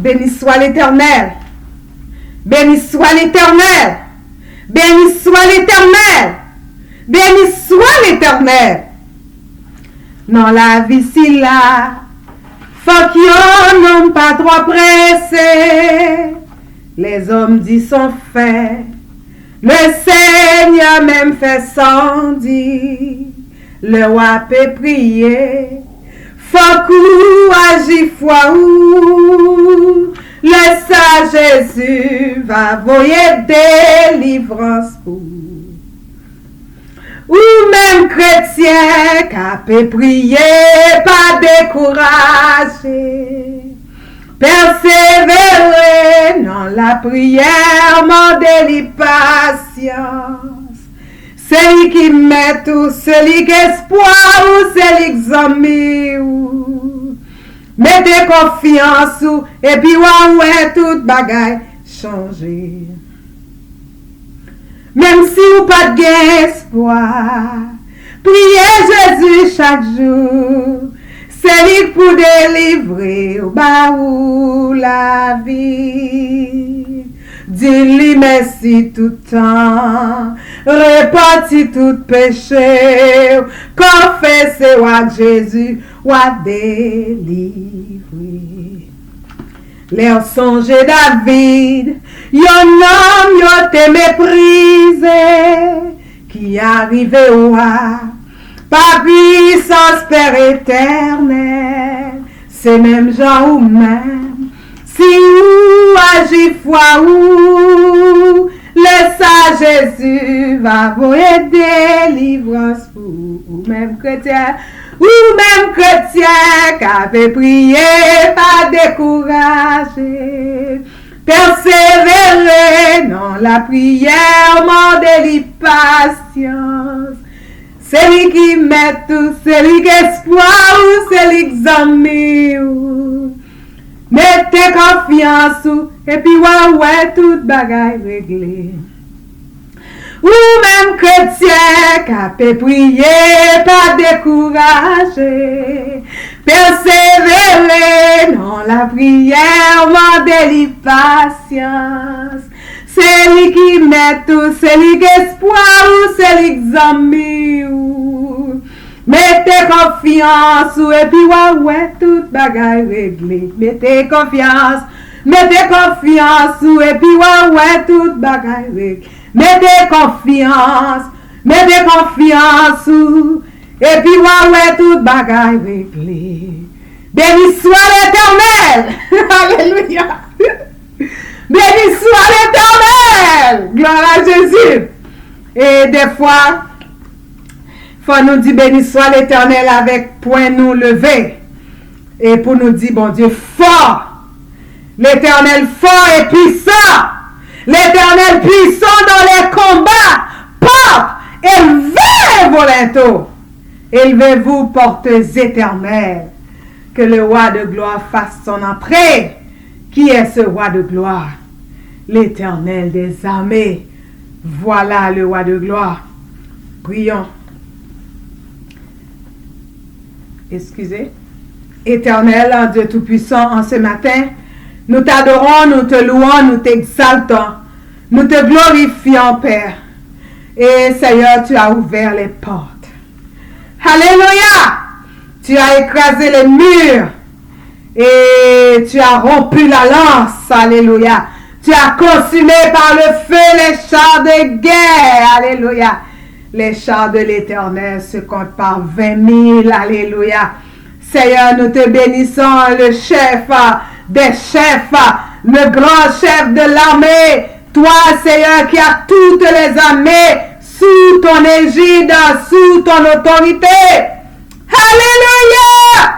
Béni soit l'Éternel. Béni soit l'Éternel. Béni soit l'Éternel. Béni soit l'Éternel. Dans la vie si là, faut qu'il y en ait pas trop pressé. Les hommes disent sont faits. Le Seigneur même fait sans dire. Le roi peut prier. Faut qu'on agisse foi où. Le Saint Jésus va voyer délivrance pour. Ou même chrétien qui peut prier, pas décourager. Persévérer dans la prière, mandez-lui patience. Celui qui met tout, celui qui espoir ou celui qui zami ou. Mettez confiance ou, et puis ouais, toute bagaille changer. Même si vous pas d'espoir, priez Jésus chaque jour. C'est lui pour délivrer ou la vie. Dis-lui merci tout temps, répartis tout péché. Qu'on fait c'est roi Jésus, roi délivrer. Les songe David, yon homme yon te méprisé, qui arrivé au roi, par puissance Père éternel, c'est même Jean ou même, si ou agit foi ou, le Saint Jésus va vous aider, délivrance ou même chrétien, qui avait prié, pas découragé. Persévérer dans la prière, mandez-lui patience. Celui qui met tout, celui qui espoir ou celui qui zami ou. Mettez confiance ou, et puis ouais, toute bagaille réglée. Ou même chrétien qui peut prier, pas décourager. Persévérer dans la prière, mandez-lui patience. C'est lui qui met tout, c'est lui qui espoir ou c'est lui qui zami ou. Mettez confiance ou et puis ouais, toute bagaille réglée. Mettez confiance ou et puis ouais, toute bagaille réglée. Mettez confiance ou et puis ouais, toute bagaille réglée. Béni soit l'Éternel. Alléluia. Béni soit l'Éternel. Gloire à Jésus. Et des fois, faut nous dire béni soit l'Éternel avec point nous levé. Et pour nous dire, bon Dieu, fort. L'Éternel fort et puissant. L'Éternel puissant dans les combats. Porte, élevez vos linteaux. Élevez-vous, portes éternelles. Que le roi de gloire fasse son entrée. Qui est ce roi de gloire? L'Éternel des armées. Voilà le roi de gloire. Prions. Excusez. Éternel, Dieu Tout-Puissant, en ce matin, nous t'adorons, nous te louons, nous t'exaltons. Nous te glorifions, Père. Et Seigneur, tu as ouvert les portes. Alléluia! Tu as écrasé les murs. Et tu as rompu la lance. Alléluia. Tu as consumé par le feu les chars de guerre. Alléluia. Les chars de l'Éternel se comptent par 20 000. Alléluia. Seigneur, nous te bénissons, le chef des chefs, le grand chef de l'armée. Toi, Seigneur, qui as toutes les armées sous ton égide, sous ton autorité. Alléluia!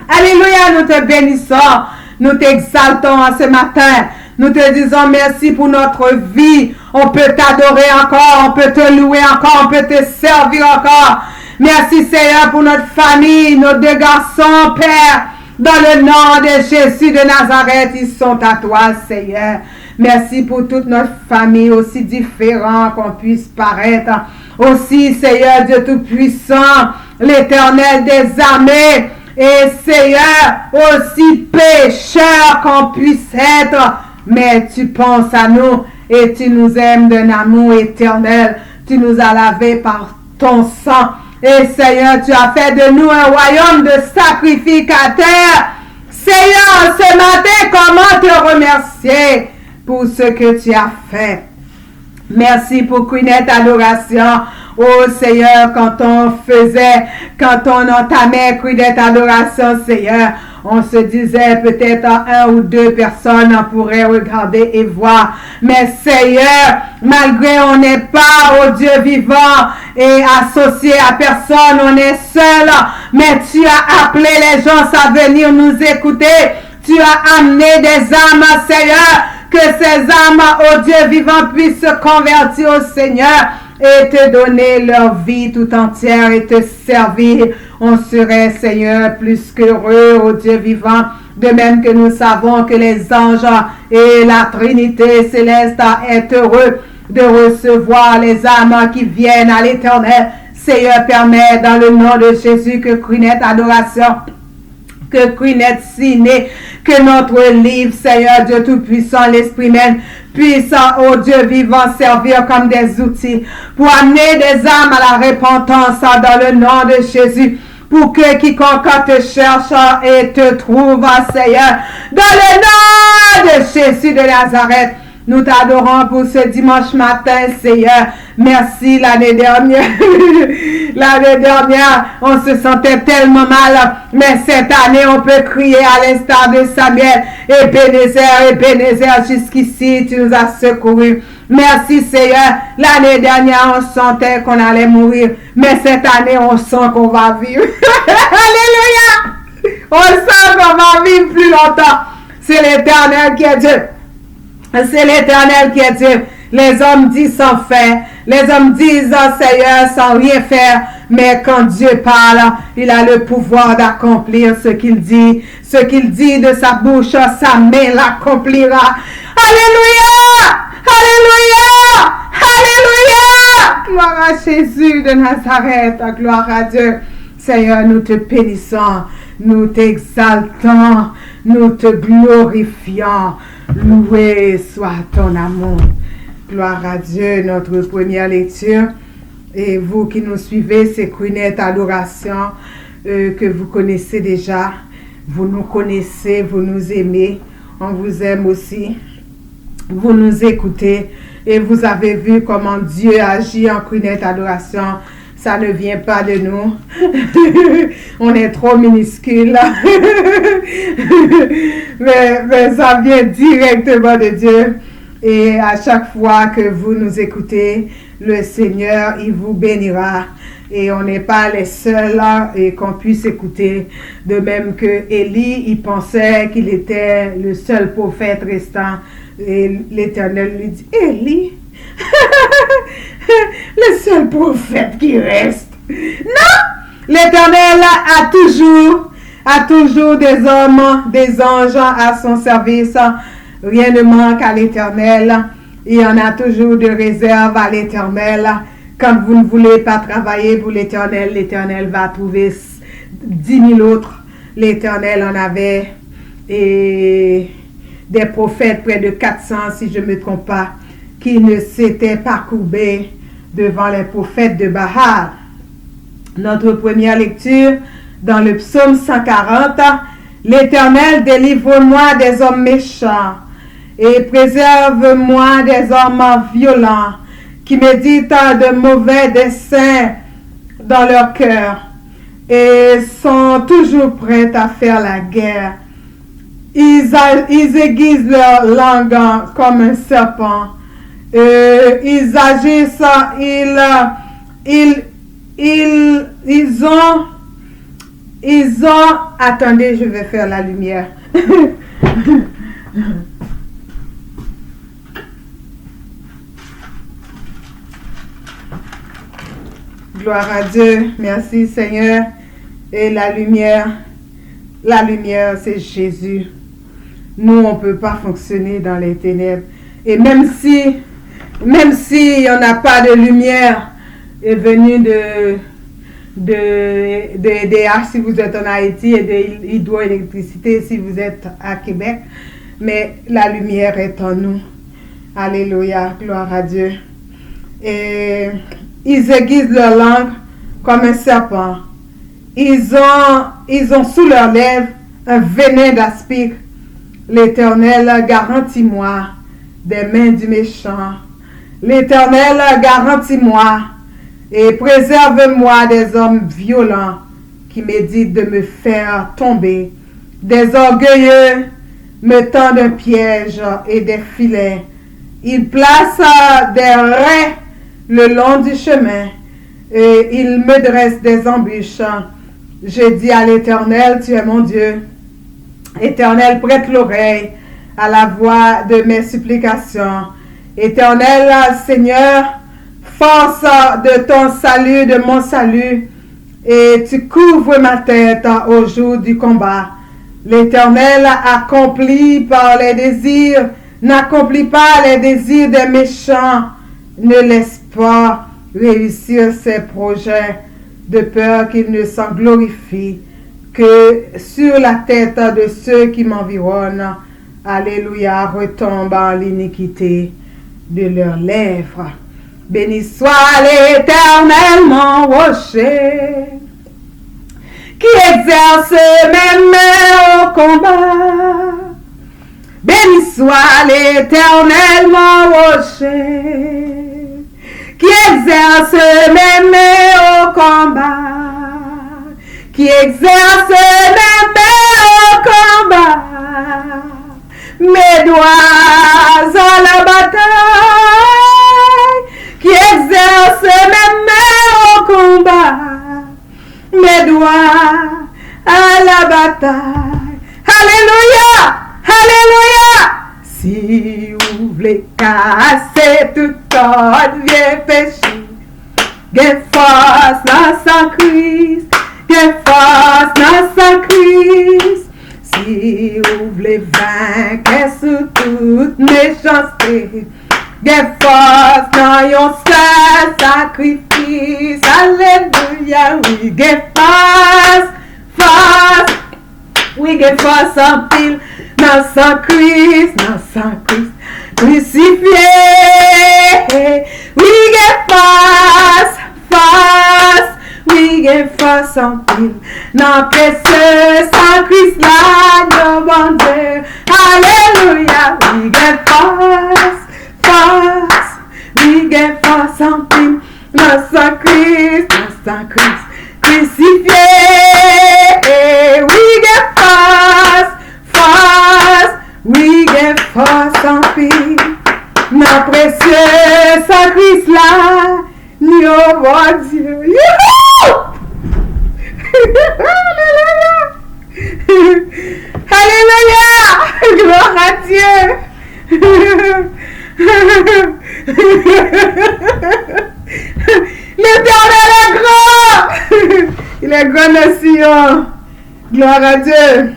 Alléluia, nous te bénissons, nous t'exaltons ce matin. Nous te disons merci pour notre vie. On peut t'adorer encore, on peut te louer encore, on peut te servir encore. Merci Seigneur pour notre famille, nos deux garçons, Père. Dans le nom de Jésus de Nazareth, ils sont à toi, Seigneur. Merci pour toute notre famille, aussi différent qu'on puisse paraître. Aussi, Seigneur Dieu Tout-Puissant, l'Éternel des armées, Et Seigneur, aussi pécheurs qu'on puisse être, mais tu penses à nous et tu nous aimes d'un amour éternel. Tu nous as lavés par ton sang. Et Seigneur, tu as fait de nous un royaume de sacrificateurs. Seigneur, ce matin, comment te remercier pour ce que tu as fait? Merci pour Queenette Adoration. Oh Seigneur, quand on entamait Queenette Adoration, Seigneur, on se disait peut-être un ou deux personnes pourraient regarder et voir. Mais Seigneur, malgré on n'est pas au Dieu vivant et associé à personne, on est seul. Mais tu as appelé les gens à venir nous écouter. Tu as amené des âmes, Seigneur, que ces âmes au Dieu vivant puissent se convertir au Seigneur et te donner leur vie tout entière et te servir. On serait, Seigneur, plus qu'heureux au Dieu vivant. De même que nous savons que les anges et la Trinité céleste est heureux de recevoir les âmes qui viennent à l'Éternel. Seigneur, permet dans le nom de Jésus que Queenette Adoration, que Queenette Ciné, que notre livre, Seigneur Dieu Tout-Puissant, l'Esprit même, puisse, au Dieu vivant, servir comme des outils pour amener des âmes à la repentance dans le nom de Jésus. Pour que quiconque te cherche et te trouve, Seigneur, dans le nom de Jésus de Nazareth. Nous t'adorons pour ce dimanche matin, Seigneur. Merci l'année dernière. L'année dernière, on se sentait tellement mal. Mais cette année, on peut crier à l'instar de Samuel. Ebenezer, jusqu'ici, tu nous as secourus. Merci, Seigneur. L'année dernière, on sentait qu'on allait mourir. Mais cette année, on sent qu'on va vivre. Alléluia! On sent qu'on va vivre plus longtemps. C'est l'Éternel qui est Dieu. C'est l'Éternel qui est Dieu. Les hommes disent sans faire. Les hommes disent, Seigneur, sans rien faire. Mais quand Dieu parle, il a le pouvoir d'accomplir ce qu'il dit. Ce qu'il dit de sa bouche, sa main l'accomplira. Alléluia! Alléluia! Alléluia! Gloire à Jésus de Nazareth. Gloire à Dieu. Seigneur, nous te bénissons. Nous t'exaltons. Nous te glorifions. Loué soit ton amour. Gloire à Dieu, notre première lecture. Et vous qui nous suivez, c'est Queenette Adoration que vous connaissez déjà. Vous nous connaissez, vous nous aimez. On vous aime aussi. Vous nous écoutez et vous avez vu comment Dieu agit en Queenette Adoration. Ça ne vient pas de nous. On est trop minuscule. mais ça vient directement de Dieu. Et à chaque fois que vous nous écoutez, le Seigneur, il vous bénira. Et on n'est pas les seuls et qu'on puisse écouter. De même que Élie, il pensait qu'il était le seul prophète restant. Et l'Éternel lui dit, Élie, le seul prophète qui reste. Non! L'Éternel a toujours des hommes, des anges à son service. Rien ne manque à l'Éternel. Il y en a toujours de réserve à l'Éternel. Quand vous ne voulez pas travailler pour l'Éternel, l'Éternel va trouver 10 000 autres. L'Éternel en avait et des prophètes, près de 400 si je ne me trompe pas, qui ne s'étaient pas courbés devant les prophètes de Baal. Notre première lecture dans le psaume 140, l'Éternel, délivre-moi des hommes méchants et préserve-moi des hommes violents qui méditent de mauvais desseins dans leur cœur et sont toujours prêts à faire la guerre. Ils aiguisent leur langue comme un serpent. Ils agissent, ils ont, attendez, je vais faire la lumière. Gloire à Dieu, merci Seigneur. Et la lumière, c'est Jésus. Nous, on ne peut pas fonctionner dans les ténèbres. Et même si il n'y en a pas de lumière est venue de EDH si vous êtes en Haïti et de l'hydroélectricité si vous êtes à Québec. Mais la lumière est en nous. Alléluia, gloire à Dieu. Et ils aiguisent leur langue comme un serpent. Ils ont sous leurs lèvres un venin d'aspic. L'Éternel, garantis-moi des mains du méchant. L'Éternel, garantis-moi et préserve-moi des hommes violents qui méditent de me faire tomber. Des orgueilleux me tendent un piège et des filets. Ils placent des raies le long du chemin et ils me dressent des embûches. Je dis à l'Éternel, tu es mon Dieu. Éternel, prête l'oreille à la voix de mes supplications. Éternel, Seigneur, force de ton salut, de mon salut, et tu couvres ma tête au jour du combat. L'Éternel accomplit par les désirs, n'accomplit pas les désirs des méchants, ne laisse pas réussir ses projets, de peur qu'il ne s'en glorifie que sur la tête de ceux qui m'environnent. Alléluia, retombe en l'iniquité de leurs lèvres. Béni soit l'Éternel, mon rocher, qui exerce mes mains au combat. Béni soit l'Éternel, mon rocher, qui exerce mes mains au combat. Qui exerce mes mains au combat, mes doigts à la bataille, qui exerce mes mains au combat, mes doigts à la bataille. Alléluia, alléluia. Si vous voulez casser tout corde, viens pécher, get force dans sa crise. Get force dans sa crise. Si vous voulez vaincre sous toute méchanceté, get force dans yon seul sacrifice. Alléluia, oui, get force, force. Oui, get force en pile dans sa crise, crucifié. Oui, get force, force. Oui, get force en pile, non précieux sacrifice là, nos bon Dieu. Alléluia, we get force, force. We get force en pile, non sacrifice, crucifié. We get force, force. We get force en pile, non précieux sacrifice là, nos bon Dieu. Alléluia! Alléluia! Gloire à Dieu! L'Éternel est grand! Il est grand aussi. Gloire à Dieu!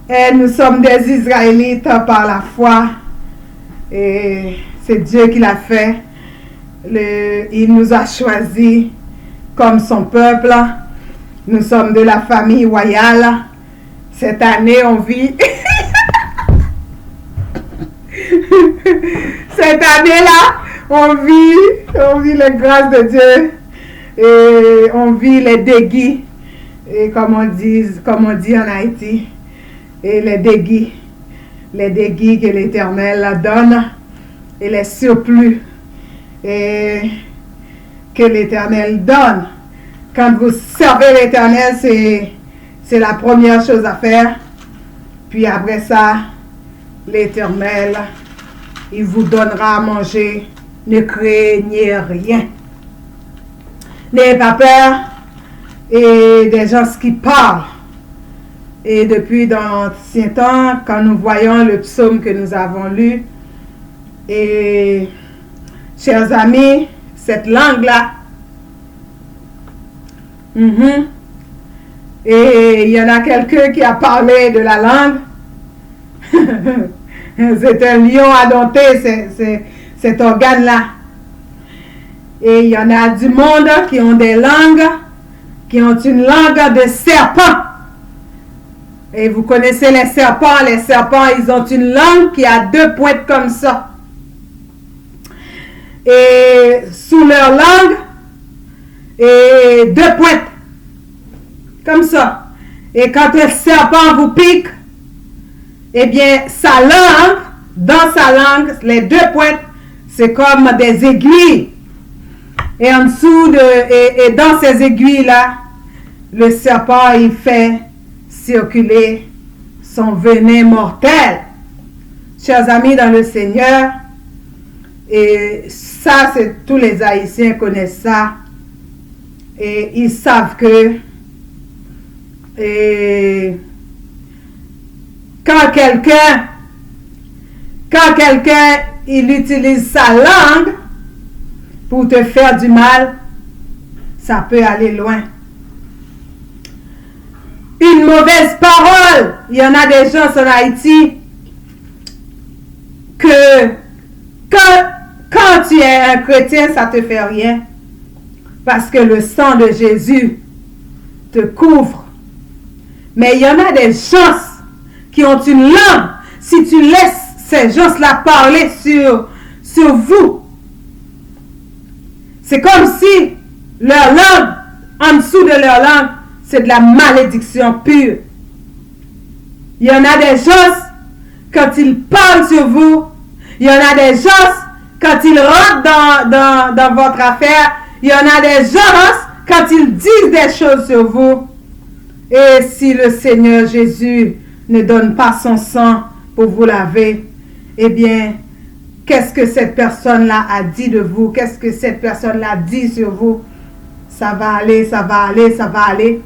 Et nous sommes des Israélites par la foi. Et c'est Dieu qui l'a fait. Il nous a choisis comme son peuple. Nous sommes de la famille royale. Cette année, on vit. Cette année-là, on vit les grâces de Dieu. Et on vit les déguis. Et comme on dit en Haïti. Et les déguis que l'Éternel donne. Et les surplus. Et que l'Éternel donne. Quand vous servez l'Éternel, c'est la première chose à faire. Puis après ça, l'Éternel, il vous donnera à manger. Ne craignez rien. N'ayez pas peur. Et des gens qui parlent. Et depuis dans l'ancien temps, quand nous voyons le psaume que nous avons lu, et chers amis, cette langue-là, et il y en a quelqu'un qui a parlé de la langue. C'est un lion à dompter, cet organe-là. Et il y en a du monde qui ont des langues, qui ont une langue de serpent. Et vous connaissez les serpents. Les serpents, ils ont une langue qui a 2 pointes comme ça. Et sous leur langue, et 2 pointes. Comme ça. Et quand le serpent vous pique, eh bien, sa langue, dans sa langue, les 2 pointes, c'est comme des aiguilles. Et en dessous et dans ces aiguilles-là, le serpent, il fait circuler son venin mortel. Chers amis dans le Seigneur, et ça, c'est tous les Haïtiens connaissent ça. Et ils savent que quand quelqu'un il utilise sa langue pour te faire du mal, ça peut aller loin. Une mauvaise parole. Il y en a des gens en Haïti que quand tu es un chrétien, ça te fait rien. Parce que le sang de Jésus te couvre. Mais il y en a des gens qui ont une langue. Si tu laisses ces gens-là parler sur vous, c'est comme si leur langue, en dessous de leur langue, c'est de la malédiction pure. Il y en a des gens, quand ils parlent sur vous, il y en a des gens, quand ils rentrent dans votre affaire, il y en a des gens, quand ils disent des choses sur vous. Et si le Seigneur Jésus ne donne pas son sang pour vous laver, eh bien, qu'est-ce que cette personne-là a dit de vous? Qu'est-ce que cette personne-là dit sur vous? Ça va aller, ça va aller, ça va aller.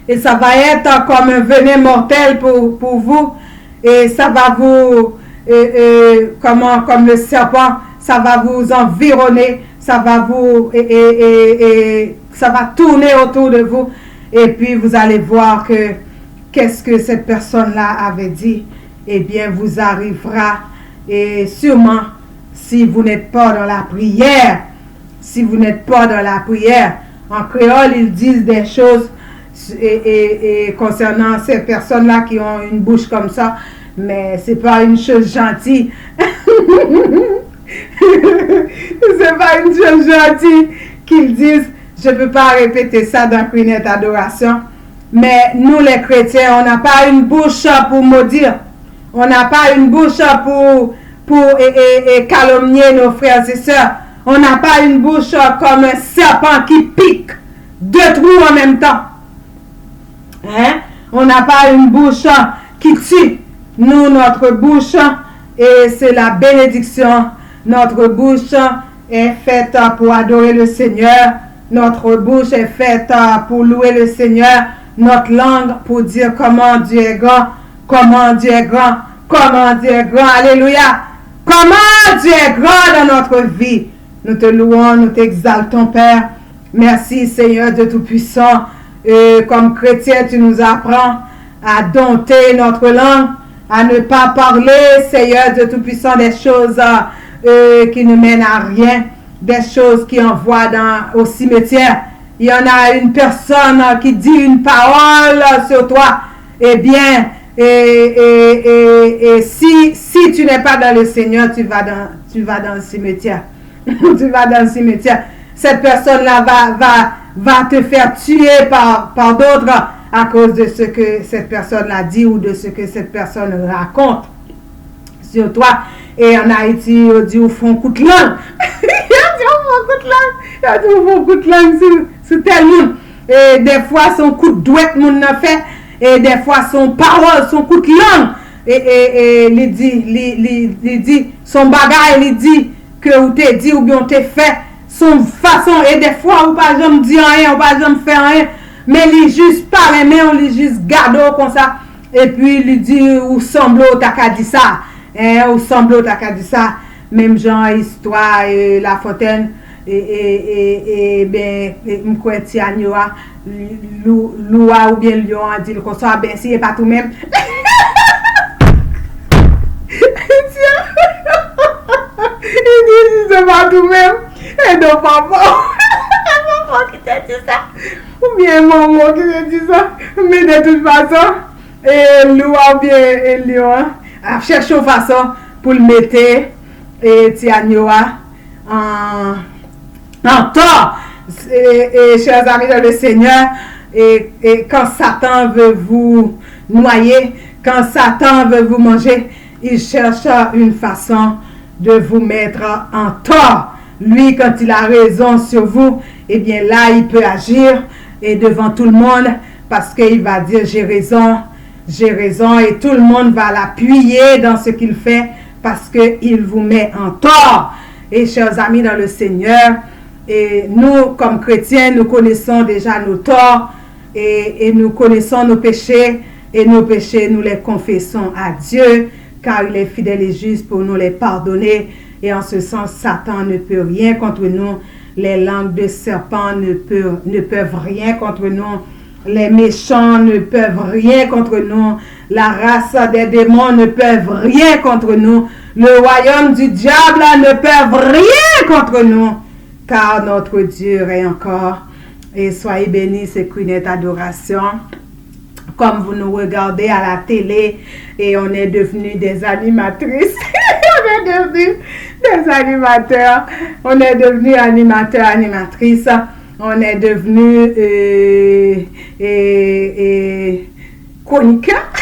Et ça va être comme un venin mortel pour vous. Et ça va vous, comme le serpent, ça va vous environner. Ça va vous, ça va tourner autour de vous. Et puis vous allez voir que qu'est-ce que cette personne-là avait dit. Eh bien, vous arrivera. Et sûrement, si vous n'êtes pas dans la prière, en créole, ils disent des choses et concernant ces personnes-là qui ont une bouche comme ça, mais c'est pas une chose gentille. C'est pas une chose gentille qu'ils disent. Je ne peux pas répéter ça dans Queenette Adoration. Mais nous, les chrétiens, on n'a pas une bouche pour maudire. On n'a pas une bouche pour calomnier nos frères et sœurs. On n'a pas une bouche comme un serpent qui pique 2 trous en même temps. Hein? On n'a pas une bouche qui tue. Nous, notre bouche, et c'est la bénédiction. Notre bouche est faite pour adorer le Seigneur. Notre bouche est faite pour louer le Seigneur. Notre langue pour dire comment Dieu est grand. Comment Dieu est grand. Comment Dieu est grand. Alléluia. Comment Dieu est grand dans notre vie. Nous te louons, nous t'exaltons, Père. Merci, Seigneur de Tout-Puissant. Comme chrétien, tu nous apprends à dompter notre langue, à ne pas parler, Seigneur de Tout-Puissant, des choses qui ne mènent à rien, des choses qui envoient au cimetière. Il y en a une personne qui dit une parole sur toi. Eh bien, si tu n'es pas dans le Seigneur, tu vas dans le cimetière. Tu vas dans le cimetière. Cette personne-là va te faire tuer par d'autres à cause de ce que cette personne-là dit ou de ce que cette personne raconte sur toi. Et en Haïti, on dit au fond coup de langue. Il a dit au fond coup de langue sur tel monde. Et des fois, son coup de douette, moun n'a fait. Et des fois, son parole, son coup de langue. Et il dit, son bagage, il dit que ou t'es dit ou bien t'es fait. Son façon, et des fois, ou pas jamais dire rien, ou pas jamais faire rien. Mais il juste parle, mais on lui juste garde comme ça. Et puis, il dit, ou semble, t'as qu'à dire ça. Ou semble, t'as qu'à dire ça. Même genre, histoire, La Fontaine, ben, m'koueti anyoa, loua ou bien lion, dit le consort, ben, si, et pas tout même. Il dit, c'est pas tout même. Et non, papa. Maman qui t'a dit ça. Ou bien maman qui t'a dit ça. Mais de toute façon, et Loua bien Léon, a cherché une façon pour le mettre et Tiagnoa en tort. Et chers amis dans le Seigneur, et quand Satan veut vous noyer, quand Satan veut vous manger, il cherche une façon de vous mettre en tort. Lui, quand il a raison sur vous, eh bien là, il peut agir et devant tout le monde parce qu'il va dire j'ai raison, et tout le monde va l'appuyer dans ce qu'il fait parce qu'il vous met en tort. Et chers amis dans le Seigneur, et nous, comme chrétiens, nous connaissons déjà nos torts et nous connaissons nos péchés. Et nos péchés, nous les confessons à Dieu, car il est fidèle et juste pour nous les pardonner. Et en ce sens, Satan ne peut rien contre nous. Les langues de serpent ne peuvent rien contre nous. Les méchants ne peuvent rien contre nous. La race des démons ne peuvent rien contre nous. Le royaume du diable ne peuvent rien contre nous. Car notre Dieu règne encore. Et soyez bénis, c'est qu'une adoration. Comme vous nous regardez à la télé et on est devenus des animatrices. On est devenus des animateurs. On est devenus animateurs, animatrices. On est devenus chroniqueurs.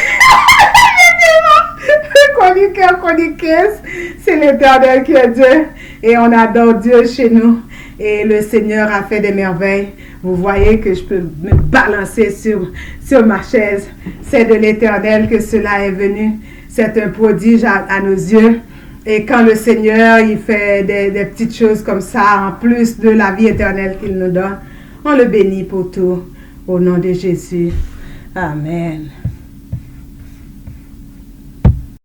Chroniqueurs, chroniqueuses. C'est l'Éternel qui est Dieu. Et on adore Dieu chez nous. Et le Seigneur a fait des merveilles. Vous voyez que je peux me balancer sur ma chaise. C'est de l'Éternel que cela est venu. C'est un prodige à nos yeux. Et quand le Seigneur il fait des petites choses comme ça, en plus de la vie éternelle qu'il nous donne, on le bénit pour tout. Au nom de Jésus. Amen.